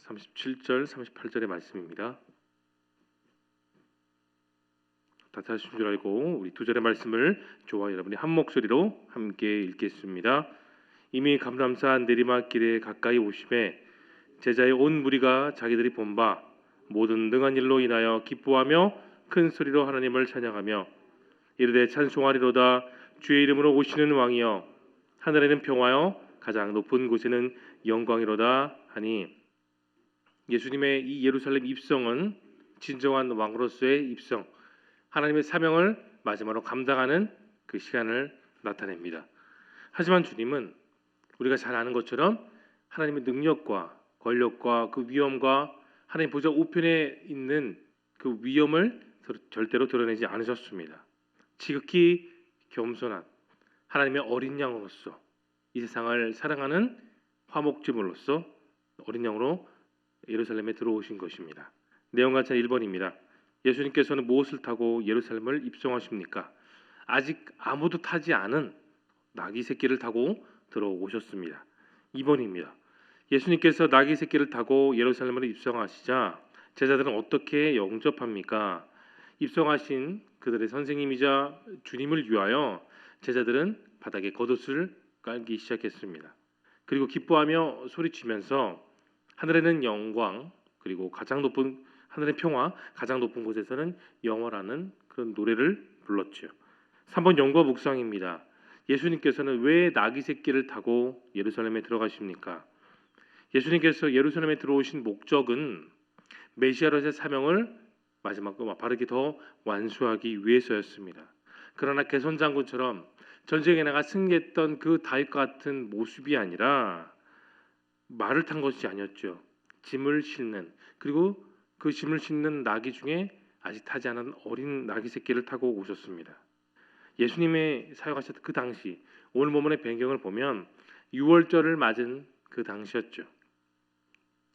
37절, 38절의 말씀입니다. 다 하신 줄 알고 우리 두 절의 말씀을 저와 여러분이 한 목소리로 함께 읽겠습니다. 이미 감람산 내리막길에 가까이 오심에 제자의 온 무리가 자기들이 본 바 모든 능한 일로 인하여 기뻐하며 큰 소리로 하나님을 찬양하며 이르되 찬송하리로다. 주의 이름으로 오시는 왕이여, 하늘에는 평화여 가장 높은 곳에는 영광이로다 하니, 예수님의 이 예루살렘 입성은 진정한 왕으로서의 입성, 하나님의 사명을 마지막으로 감당하는 그 시간을 나타냅니다. 하지만 주님은 우리가 잘 아는 것처럼 하나님의 능력과 권력과 그 위엄과 하나님 보좌 우편에 있는 그 위엄을 절대로 드러내지 않으셨습니다. 지극히 겸손한 하나님의 어린 양으로서 이 세상을 사랑하는 화목제물로서 어린 양으로 예루살렘에 들어오신 것입니다. 내용 같은 1번입니다. 예수님께서는 무엇을 타고 예루살렘을 입성하십니까? 아직 아무도 타지 않은 나귀 새끼를 타고 들어오셨습니다. 2번입니다. 예수님께서 나귀 새끼를 타고 예루살렘으로 입성하시자 제자들은 어떻게 영접합니까? 입성하신 그들의 선생님이자 주님을 위하여 제자들은 바닥에 겉옷을 깔기 시작했습니다. 그리고 기뻐하며 소리치면서 하늘에는 영광, 그리고 가장 높은 하늘의 평화, 가장 높은 곳에서는 영원하는 그런 노래를 불렀죠. 3번 영과 묵상입니다. 예수님께서는 왜 나귀 새끼를 타고 예루살렘에 들어가십니까? 예수님께서 예루살렘에 들어오신 목적은 메시아로서의 사명을 마지막으로 바르게 더 완수하기 위해서였습니다. 그러나 개선장군처럼 전쟁에 나가 승리했던 그 다윗 같은 모습이 아니라 말을 탄 것이 아니었죠. 짐을 싣는, 그리고 그 짐을 싣는 나귀 중에 아직 타지 않은 어린 나귀 새끼를 타고 오셨습니다. 예수님의 사역하셨던 그 당시, 오늘 본문의 배경을 보면 6월절을 맞은 그 당시였죠.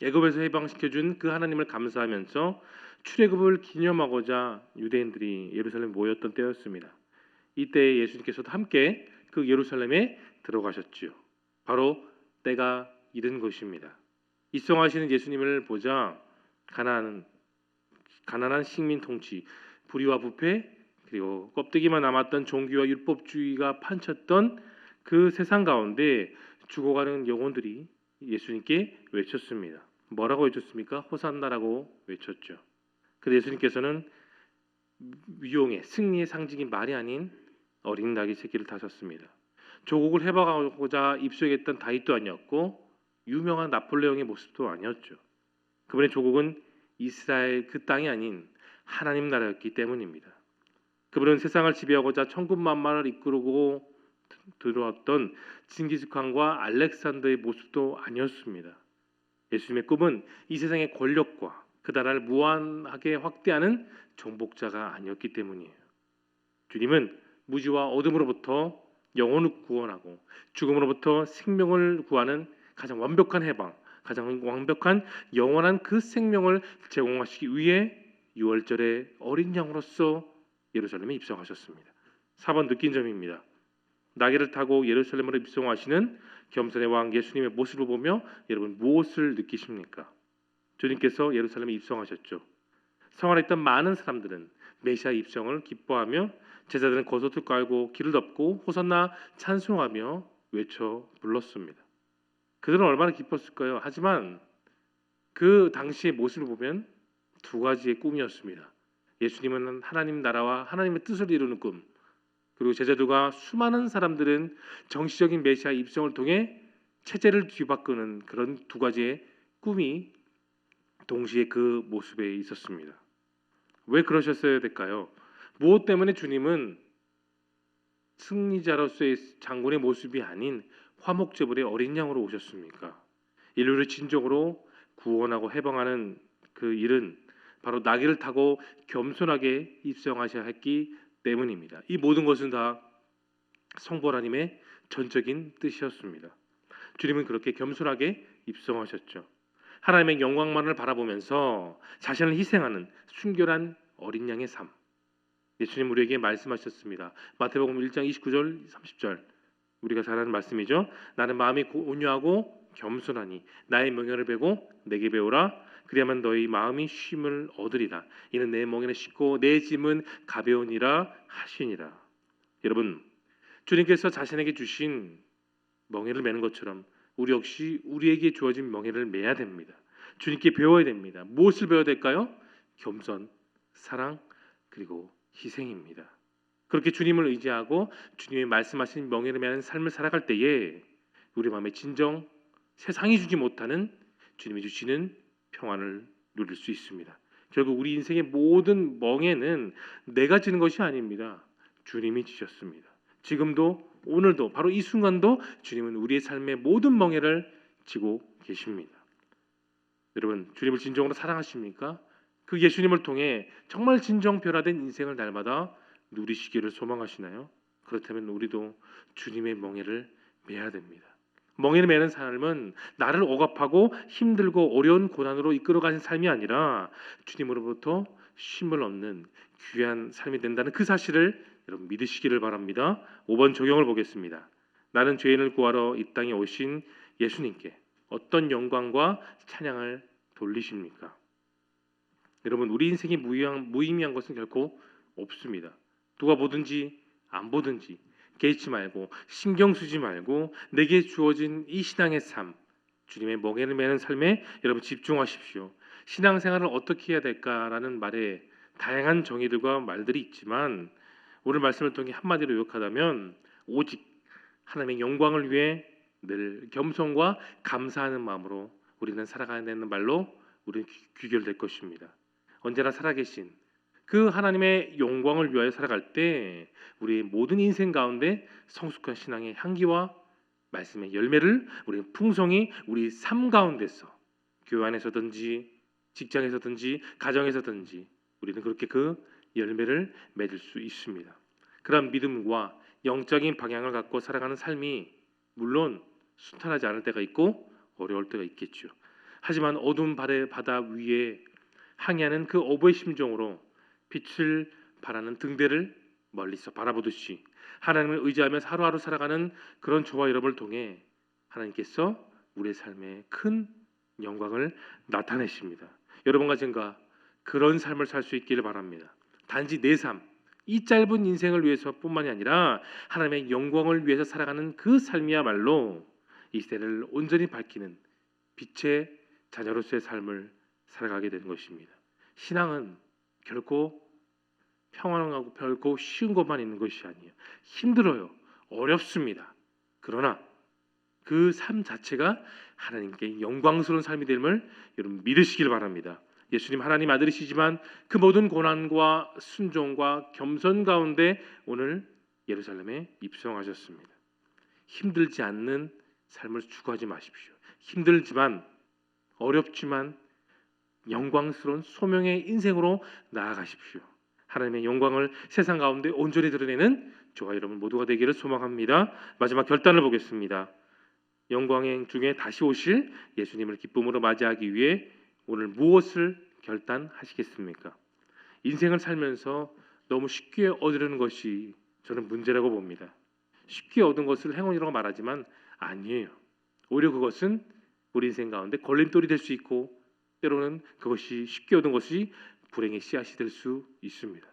애굽에서 해방시켜준 그 하나님을 감사하면서 출애굽을 기념하고자 유대인들이 예루살렘에 모였던 때였습니다. 이때 예수님께서도 함께 그 예루살렘에 들어가셨지요. 바로 때가 이른 것입니다. 입성하시는 예수님을 보자 가난한 식민 통치, 불의와 부패, 그리고 껍데기만 남았던 종교와 율법주의가 판쳤던 그 세상 가운데 죽어가는 영혼들이 예수님께 외쳤습니다. 뭐라고 외쳤습니까? 호산나라고 외쳤죠. 그래서 예수님께서는 위용의 승리의 상징인 말이 아닌 어린 나귀 새끼를 타셨습니다. 조국을 해방하고자 입성했던 다윗도 아니었고 유명한 나폴레옹의 모습도 아니었죠. 그분의 조국은 이스라엘 그 땅이 아닌 하나님 나라였기 때문입니다. 그분은 세상을 지배하고자 천군만마를 이끌고 들어왔던 징기스칸과 알렉산더의 모습도 아니었습니다. 예수님의 꿈은 이 세상의 권력과 그 나라를 무한하게 확대하는 정복자가 아니었기 때문이에요. 주님은 무지와 어둠으로부터 영혼을 구원하고 죽음으로부터 생명을 구하는 가장 완벽한 해방, 가장 완벽한 영원한 그 생명을 제공하시기 위해 6월절에 어린 양으로서 예루살렘에 입성하셨습니다. 4번 느낀 점입니다. 나귀를 타고 예루살렘으로 입성하시는 겸손의 왕 예수님의 모습을 보며 여러분 무엇을 느끼십니까? 주님께서 예루살렘에 입성하셨죠. 성 안에 있던 많은 사람들은 메시아 입성을 기뻐하며 제자들은 겉옷을 깔고 길을 덮고 호산나 찬송하며 외쳐 불렀습니다. 그들은 얼마나 기뻤을까요? 하지만 그 당시의 모습을 보면 두 가지의 꿈이었습니다. 예수님은 하나님 나라와 하나님의 뜻을 이루는 꿈, 그리고 제자들과 수많은 사람들은 정치적인 메시아 입성을 통해 체제를 뒤바꾸는 그런 두 가지의 꿈이 동시에 그 모습에 있었습니다. 왜 그러셨어야 될까요? 무엇 때문에 주님은 승리자로서의 장군의 모습이 아닌 화목제물의 어린 양으로 오셨습니까? 인류를 진정으로 구원하고 해방하는 그 일은 바로 나귀를 타고 겸손하게 입성하셔야 했기 때문입니다. 이 모든 것은 다 성부 하나님의 전적인 뜻이었습니다. 주님은 그렇게 겸손하게 입성하셨죠. 하나님의 영광만을 바라보면서 자신을 희생하는 순결한 어린 양의 삶. 예수님 우리에게 말씀하셨습니다. 마태복음 1장 29절 30절 우리가 잘 아는 말씀이죠. 나는 마음이 온유하고 겸손하니 나의 멍에를 베고 내게 배우라. 그리하면 너희 마음이 쉼을 얻으리라. 이는 내 멍에는 쉽고 내 짐은 가벼우니라 하시니라. 여러분, 주님께서 자신에게 주신 멍에를 메는 것처럼 우리 역시 우리에게 주어진 멍에를 메야 됩니다. 주님께 배워야 됩니다. 무엇을 배워야 될까요? 겸손, 사랑, 그리고 희생입니다. 그렇게 주님을 의지하고 주님의 말씀하신 멍에를 메는 삶을 살아갈 때에 우리 마음에 진정 세상이 주지 못하는 주님이 주시는 평안을 누릴 수 있습니다. 결국 우리 인생의 모든 멍에는 내가 지는 것이 아닙니다. 주님이 지셨습니다. 지금도 오늘도 바로 이 순간도 주님은 우리의 삶의 모든 멍에를 지고 계십니다. 여러분, 주님을 진정으로 사랑하십니까? 그 예수님을 통해 정말 진정 변화된 인생을 날마다 누리시기를 소망하시나요? 그렇다면 우리도 주님의 멍에를 메야 됩니다. 멍에를 메는 삶은 나를 억압하고 힘들고 어려운 고난으로 이끌어가는 삶이 아니라 주님으로부터 쉼을 얻는 귀한 삶이 된다는 그 사실을 여러분 믿으시기를 바랍니다. 5번 적용을 보겠습니다. 나는 죄인을 구하러 이 땅에 오신 예수님께 어떤 영광과 찬양을 돌리십니까? 여러분, 우리 인생이 무의미한 것은 결코 없습니다. 누가 보든지 안 보든지 개의치 말고 신경 쓰지 말고 내게 주어진 이 신앙의 삶, 주님의 멍에를 메는 삶에 여러분 집중하십시오. 신앙생활을 어떻게 해야 될까라는 말에 다양한 정의들과 말들이 있지만 오늘 말씀을 통해 한마디로 요약하자면 오직 하나님의 영광을 위해 늘 겸손과 감사하는 마음으로 우리는 살아가야 되는 말로 우리는 귀결될 것입니다. 언제나 살아계신 그 하나님의 영광을 위하여 살아갈 때 우리의 모든 인생 가운데 성숙한 신앙의 향기와 말씀의 열매를 우리는 풍성히 우리 삶 가운데서 교회 안에서든지 직장에서든지 가정에서든지 우리는 그렇게 그 열매를 맺을 수 있습니다. 그런 믿음과 영적인 방향을 갖고 살아가는 삶이 물론 순탄하지 않을 때가 있고 어려울 때가 있겠죠. 하지만 어두운 바다 위에 항해하는 그 어부의 심정으로 빛을 발하는 등대를 멀리서 바라보듯이 하나님을 의지하며 하루하루 살아가는 그런 저와 여러분을 통해 하나님께서 우리의 삶에 큰 영광을 나타내십니다. 여러분과 제가 그런 삶을 살 수 있기를 바랍니다. 단지 내 삶, 이 짧은 인생을 위해서뿐만이 아니라 하나님의 영광을 위해서 살아가는 그 삶이야말로 이 시대를 온전히 밝히는 빛의 자녀로서의 삶을 살아가게 되는 것입니다. 신앙은 결코 평안하고 결코 쉬운 것만 있는 것이 아니에요. 힘들어요. 어렵습니다. 그러나 그 삶 자체가 하나님께 영광스러운 삶이 됨을 여러분 믿으시길 바랍니다. 예수님 하나님 아들이시지만 그 모든 고난과 순종과 겸손 가운데 오늘 예루살렘에 입성하셨습니다. 힘들지 않는 삶을 추구하지 마십시오. 힘들지만 어렵지만 영광스러운 소명의 인생으로 나아가십시오. 하나님의 영광을 세상 가운데 온전히 드러내는 저와 여러분 모두가 되기를 소망합니다. 마지막 결단을 보겠습니다. 영광의 중에 다시 오실 예수님을 기쁨으로 맞이하기 위해 오늘 무엇을 결단하시겠습니까? 인생을 살면서 너무 쉽게 얻으려는 것이 저는 문제라고 봅니다. 쉽게 얻은 것을 행운이라고 말하지만 아니에요. 오히려 그것은 우리 인생 가운데 걸림돌이 될 수 있고 때로는 그것이 쉽게 얻은 것이 불행의 씨앗이 될 수 있습니다.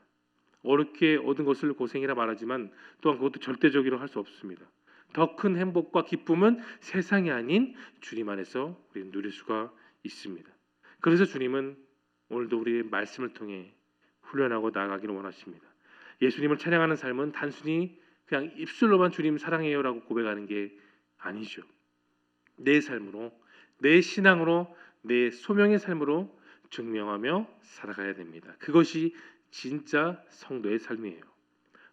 어렵게 얻은 것을 고생이라 말하지만 또한 그것도 절대적이라고 할 수 없습니다. 더 큰 행복과 기쁨은 세상이 아닌 주님 안에서 우리는 누릴 수가 있습니다. 그래서 주님은 오늘도 우리의 말씀을 통해 훈련하고 나아가기를 원하십니다. 예수님을 찬양하는 삶은 단순히 그냥 입술로만 주님 사랑해요라고 고백하는 게 아니죠. 내 삶으로, 내 신앙으로, 내 소명의 삶으로 증명하며 살아가야 됩니다. 그것이 진짜 성도의 삶이에요.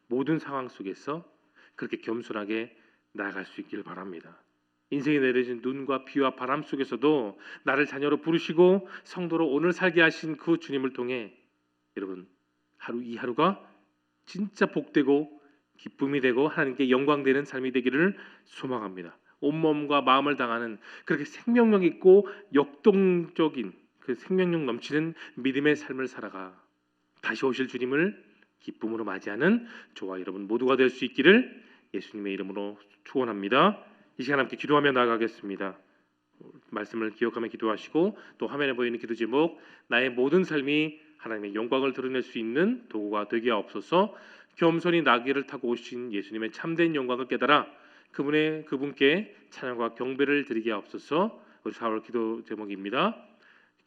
모든 상황 속에서 그렇게 겸손하게 나아갈 수 있기를 바랍니다. 인생에 내려진 눈과 비와 바람 속에서도 나를 자녀로 부르시고 성도로 오늘 살게 하신 그 주님을 통해 여러분 이 하루가 진짜 복되고 기쁨이 되고 하나님께 영광되는 삶이 되기를 소망합니다. 온몸과 마음을 다하는 그렇게 생명력 있고 역동적인 그 생명력 넘치는 믿음의 삶을 살아가 다시 오실 주님을 기쁨으로 맞이하는 저와 여러분 모두가 될 수 있기를 예수님의 이름으로 축원합니다. 이 시간 함께 기도하며 나아가겠습니다. 말씀을 기억하며 기도하시고 또 화면에 보이는 기도 제목 나의 모든 삶이 하나님의 영광을 드러낼 수 있는 도구가 되게 하옵소서. 겸손히 나귀를 타고 오신 예수님의 참된 영광을 깨달아 그분께 찬양과 경배를 드리게 하옵소서. 우리 4월 기도 제목입니다.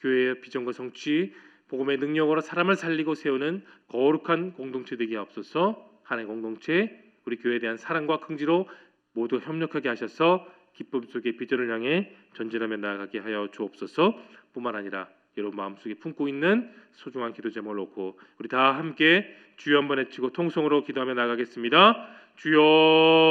교회의 비전과 성취, 복음의 능력으로 사람을 살리고 세우는 거룩한 공동체 되게 하옵소서. 하나의 공동체, 우리 교회에 대한 사랑과 긍지로 모두 협력하게 하셔서 기쁨 속에 비전을 향해 전진하며 나아가게 하여 주옵소서. 뿐만 아니라 여러분 마음속에 품고 있는 소중한 기도 제목을 놓고 우리 다 함께 주여 한번 외치고 통성으로 기도하며 나아가겠습니다. 주여.